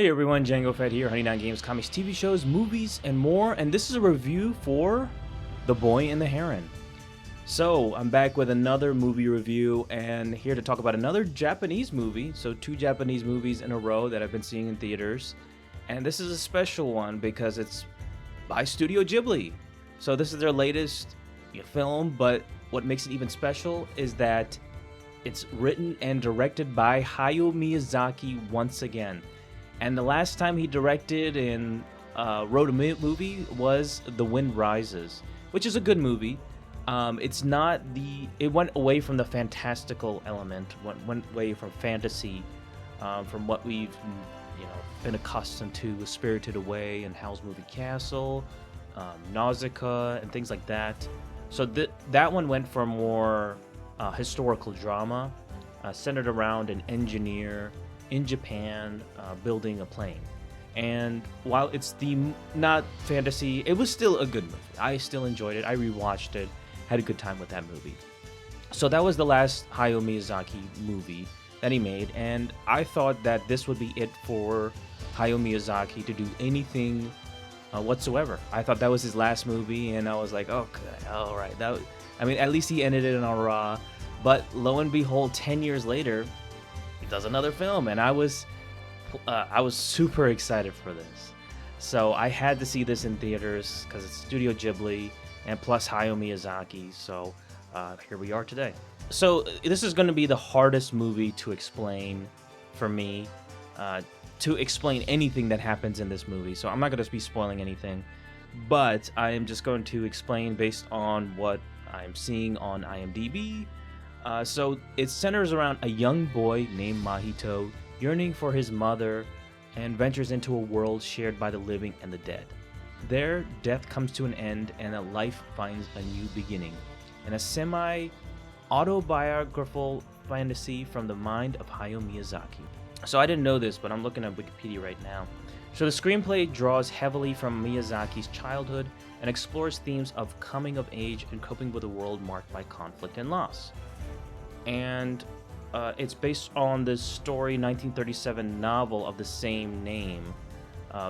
Hey everyone, Django Fett here, Honey Nine Games, comics, TV shows, movies, and more, and this is a review for The Boy and the Heron. So, I'm back with another movie review, and here to talk about another Japanese movie, so two Japanese movies in a row that I've been seeing in theaters, and this is a special one because it's by Studio Ghibli. So this is their latest film, but what makes it even special is that it's written and directed by Hayao Miyazaki once again. And the last time he directed and wrote a movie was The Wind Rises, which is a good movie. It went away from the fantastical element, went away from fantasy, from what we've been accustomed to with Spirited Away and Howl's Moving Castle, Nausicaa, and things like that. So that one went for more historical drama, centered around an engineer in Japan building a plane. And while it's not fantasy, it was still a good movie. I still enjoyed it. I rewatched it, had a good time with that movie. So that was the last Hayao Miyazaki movie that he made, and I thought that this would be it for Hayao Miyazaki to do anything whatsoever. I thought that was his last movie, and I was like, oh, all right. At least he ended it in a raw. But lo and behold, 10 years later, does another film, and I was super excited for this. So I had to see this in theaters because it's Studio Ghibli and plus Hayao Miyazaki. So here we are today. So this is going to be the hardest movie to explain for me, to explain anything that happens in this movie. So I'm not going to be spoiling anything, but I am just going to explain based on what I'm seeing on IMDb. So it centers around a young boy named Mahito yearning for his mother and ventures into a world shared by the living and the dead. There, death comes to an end and a life finds a new beginning in a semi-autobiographical fantasy from the mind of Hayao Miyazaki. So I didn't know this, but I'm looking at Wikipedia right now. So the screenplay draws heavily from Miyazaki's childhood and explores themes of coming of age and coping with a world marked by conflict and loss. And it's based on the story 1937 novel of the same name,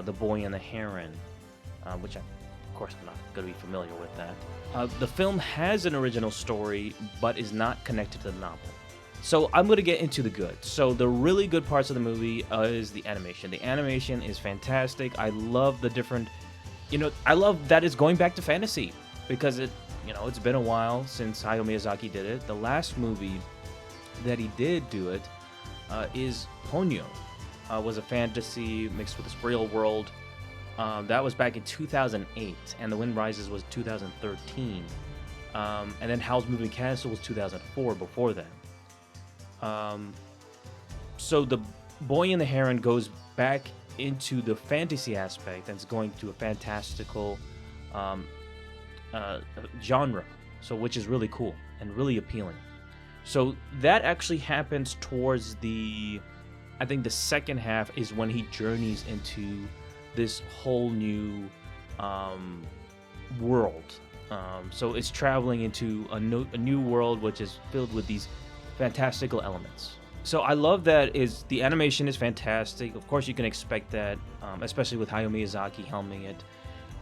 The Boy and the Heron, which of course I'm not going to be familiar with that. The film has an original story, but is not connected to the novel. So I'm going to get into the good. So the really good parts of the movie is the animation. The animation is fantastic. I love the different, I love that it's going back to fantasy because it's been a while since Hayao Miyazaki did it. The last movie that he did do it is Ponyo. Was a fantasy mixed with this real world. That was back in 2008, and The Wind Rises was 2013. And then Howl's Moving Castle was 2004 before that. So The Boy and the Heron goes back into the fantasy aspect and it's going to a fantastical genre, so which is really cool and really appealing. So that actually happens towards I think the second half is when he journeys into this whole new world. So it's traveling into a new world which is filled with these fantastical elements. So I love that the animation is fantastic. Of course, you can expect that, especially with Hayao Miyazaki helming it.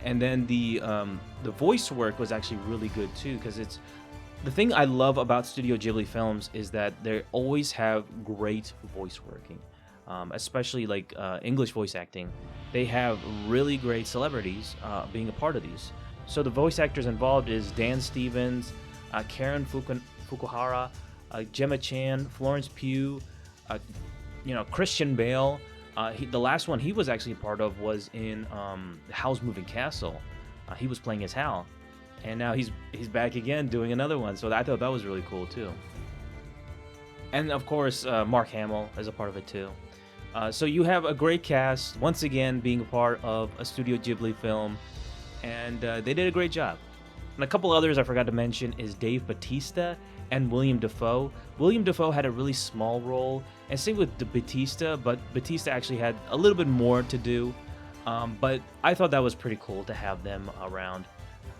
And then the voice work was actually really good too, because it's the thing I love about Studio Ghibli films is that they always have great voice working, especially like English voice acting. They have really great celebrities being a part of these. So the voice actors involved is Dan Stevens, Karen Fukuhara, Gemma Chan, Florence Pugh, Christian Bale. The last one he was actually a part of was in Howl's Moving Castle. He was playing as Hal, and now he's back again doing another one. So I thought that was really cool too. And of course, Mark Hamill is a part of it too. So you have a great cast once again being a part of a Studio Ghibli film, and they did a great job. And a couple others I forgot to mention is Dave Bautista and William Dafoe. William Dafoe had a really small role, and same with Bautista, but Bautista actually had a little bit more to do. But I thought that was pretty cool to have them around.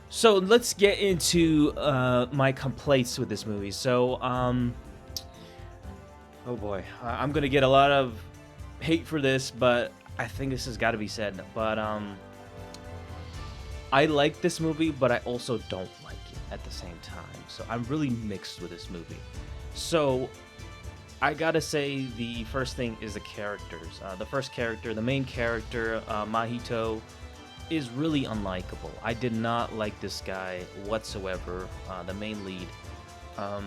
So let's get into my complaints with this movie. So, oh boy, I'm gonna get a lot of hate for this, but I think this has got to be said, but I like this movie, but I also don't like it at the same time. So I'm really mixed with this movie. So I gotta say, the first thing is the characters. The first character, the main character, Mahito, is really unlikable. I did not like this guy whatsoever, the main lead. Um,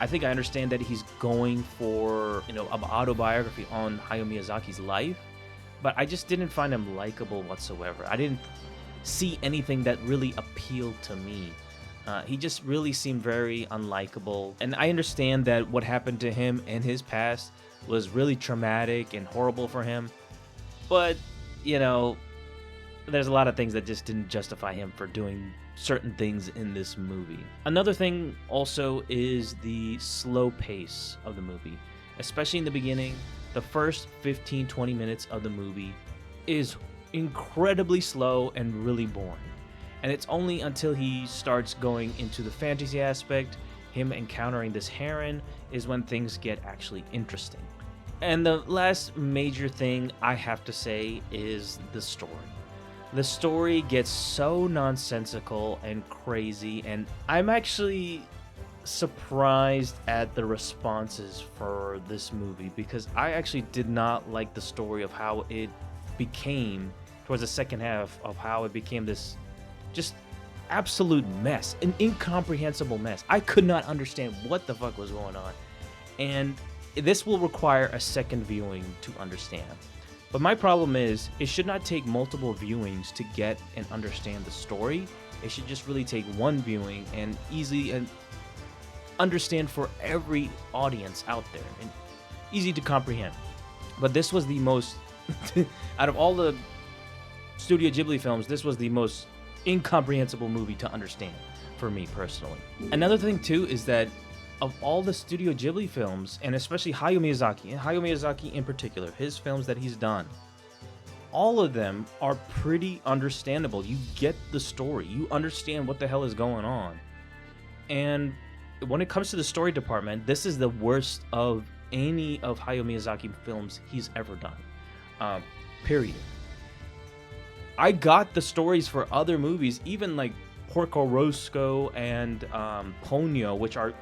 I think I understand that he's going for, an autobiography on Hayao Miyazaki's life, but I just didn't find him likable whatsoever. I didn't see anything that really appealed to me. He just really seemed very unlikable. And I understand that what happened to him in his past was really traumatic and horrible for him. But, there's a lot of things that just didn't justify him for doing certain things in this movie. Another thing also is the slow pace of the movie, especially in the beginning. The first 15-20 minutes of the movie is incredibly slow and really boring. And it's only until he starts going into the fantasy aspect, him encountering this Heron, is when things get actually interesting. And the last major thing I have to say is the story. The story gets so nonsensical and crazy, and I'm actually surprised at the responses for this movie, because I actually did not like the story of how it became towards the second half, of how it became this just absolute mess, an incomprehensible mess. I could not understand what the fuck was going on, and this will require a second viewing to understand. But my problem is, it should not take multiple viewings to get and understand the story. It should just really take one viewing and easily and understand for every audience out there, and easy to comprehend. But this was the most, out of all the Studio Ghibli films, this was the most incomprehensible movie to understand for me personally. Another thing too is that of all the Studio Ghibli films, and especially Hayao Miyazaki in particular, his films that he's done, all of them are pretty understandable. You get the story, you understand what the hell is going on. And when it comes to the story department, this is the worst of any of Hayao Miyazaki films he's ever done. Period. I got the stories for other movies, even like Porco Rosso and Ponyo, which are,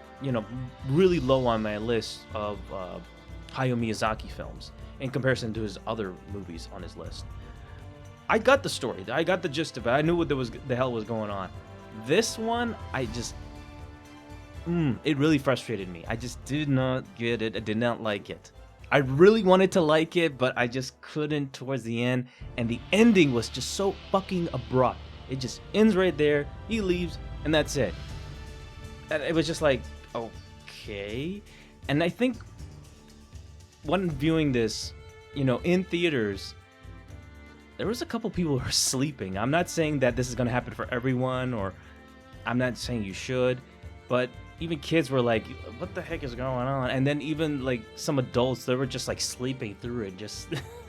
really low on my list of Hayao Miyazaki films in comparison to his other movies on his list. I got the story. I got the gist of it. I knew what the hell was going on. This one, it really frustrated me. I just did not get it. I did not like it. I really wanted to like it, but I just couldn't towards the end. And the ending was just so fucking abrupt. It just ends right there. He leaves, and that's it. And it was just like, okay. And I think when viewing this, in theaters, there was a couple people who were sleeping. I'm not saying that this is going to happen for everyone, or I'm not saying you should, but even kids were like, what the heck is going on? And then even like some adults, they were just like sleeping through it, just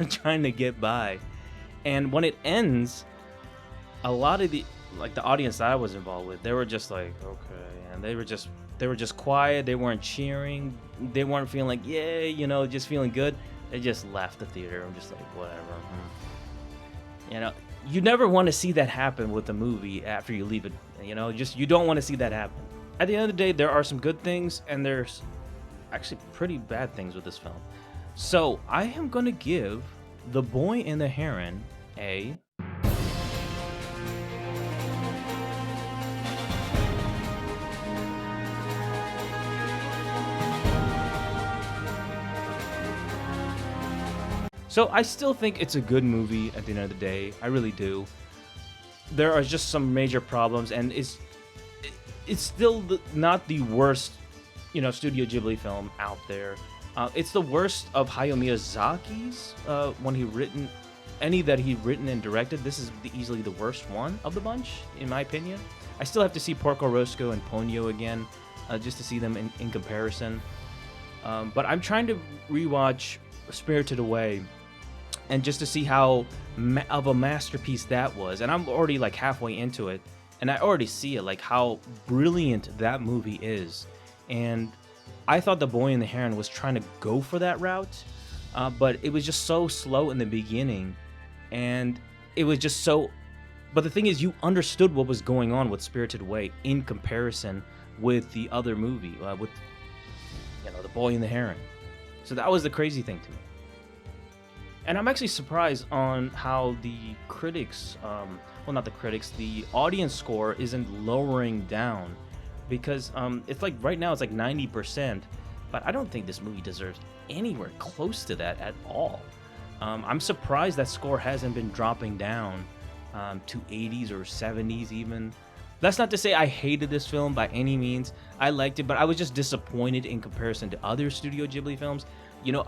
trying to get by. And when it ends, a lot of the audience that I was involved with, they were just like, okay. And they were just quiet. They weren't cheering. They weren't feeling like, yeah, just feeling good. They just left the theater. I'm just like, whatever. You never want to see that happen with a movie after you leave it. You don't want to see that happen. At the end of the day, there are some good things, and there's actually pretty bad things with this film. So I am going to give The Boy and the Heron a... So I still think it's a good movie at the end of the day. I really do. There are just some major problems, and it's still not the worst, Studio Ghibli film out there. It's the worst of Hayao Miyazaki's any that he written and directed. This is easily the worst one of the bunch, in my opinion. I still have to see Porco Rosso and Ponyo again, just to see them in comparison. But I'm trying to rewatch Spirited Away, and just to see how of a masterpiece that was. And I'm already like halfway into it, and I already see it, like how brilliant that movie is. And I thought The Boy and the Heron was trying to go for that route, but it was just so slow in the beginning, and it was just so. But the thing is, you understood what was going on with Spirited Away in comparison with the other movie, with The Boy and the Heron. So that was the crazy thing to me. And I'm actually surprised on how the critics, well, not the critics, the audience score isn't lowering down, because it's like right now it's like 90%, but I don't think this movie deserves anywhere close to that at all. I'm surprised that score hasn't been dropping down to 80s or 70s even. That's not to say I hated this film by any means. I liked it, but I was just disappointed in comparison to other Studio Ghibli films.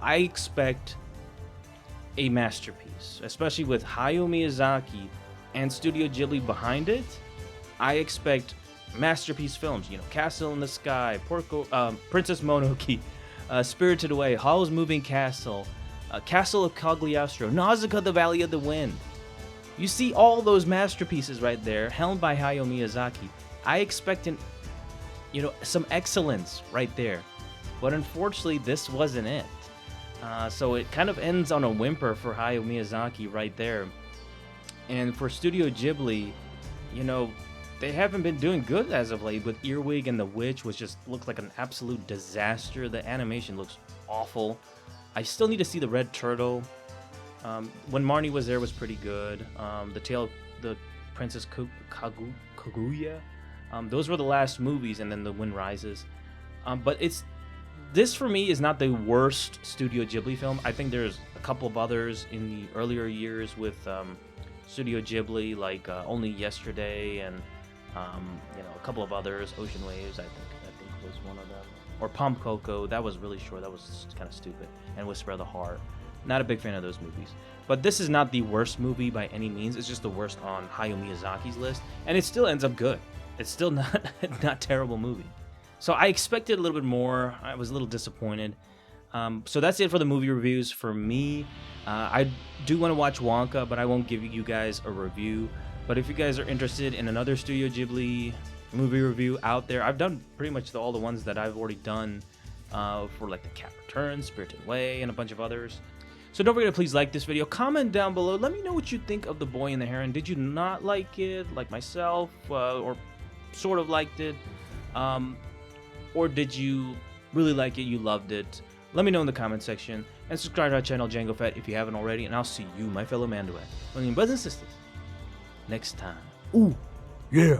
I expect a masterpiece, especially with Hayao Miyazaki and Studio Ghibli behind it. I expect masterpiece films. Castle in the Sky, Princess Mononoke, Spirited Away, Howl's Moving Castle, Castle of Cagliostro, Nausicaa: The Valley of the Wind. You see all those masterpieces right there, helmed by Hayao Miyazaki. I expect some excellence right there, but unfortunately, this wasn't it. So it kind of ends on a whimper for Hayao Miyazaki right there. And for Studio Ghibli, they haven't been doing good as of late, with Earwig and the Witch, which just looks like an absolute disaster. The animation looks awful. I still need to see the Red Turtle. When Marnie was there was pretty good. The Tale of the Princess Kaguya. Those were the last movies, and then The Wind Rises. But this for me is not the worst Studio Ghibli film. I think there's a couple of others in the earlier years with Studio Ghibli, like Only Yesterday, and a couple of others. Ocean Waves, I think was one of them, or Palm Coco. That was really short. That was kind of stupid. And Whisper of the Heart. Not a big fan of those movies. But this is not the worst movie by any means. It's just the worst on Hayao Miyazaki's list, and it still ends up good. It's still not a terrible movie. So I expected a little bit more. I was a little disappointed. So that's it for the movie reviews for me. I do want to watch Wonka, but I won't give you guys a review. But if you guys are interested in another Studio Ghibli movie review out there, I've done pretty much all the ones that I've already done for like The Cat Returns, Spirited Away, and a bunch of others. So don't forget to please like this video, comment down below, let me know what you think of The Boy and the Heron. Did you not like it, like myself, or sort of liked it? Or did you really like it, you loved it? Let me know in the comment section, and subscribe to our channel, Django Fett, if you haven't already, and I'll see you, my fellow Mandalorian, brothers and sisters, next time. Ooh, yeah.